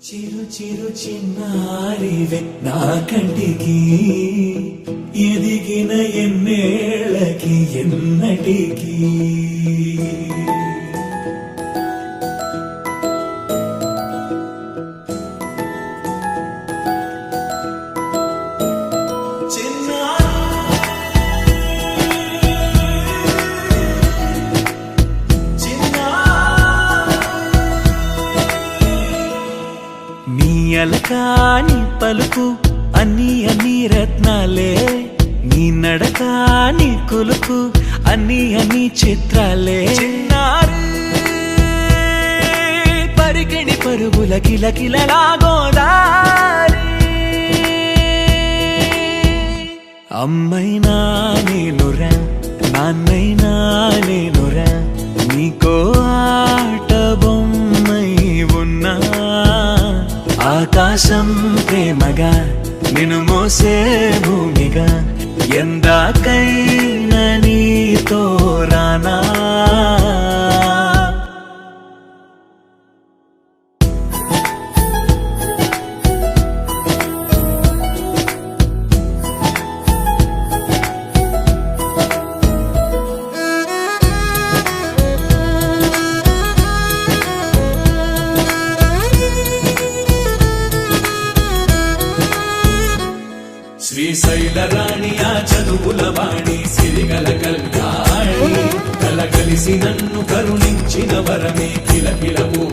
చిరు చిరు చిన్నారివే నా కంటికి ఎదిగిన ఎన్నేళ్ళకి ఎన్నటికి అలకాని పలుకు అన్ని అన్ని రత్నాలే నీ నడక నీ కులుకు అన్ని అన్ని చిత్రాలే చిన్నారు పరికిణి పరుగుల కిలకిలలా గోదారి అమ్మైనా నేనురా నాన్నైనా నేనురా నీకో ఆట బొమ్మై ఉన్నా ఆకాశం ప్రేమగా నిన్ను మోసే భూమిగా ఎందాకైనా నీతో రానా శ్రీశైల రాణి ఆ చదువుల వాణి సిరిగల కళ్యాణి కలగలిసి నన్ను కరుణించిన వరమే కిలకిలవు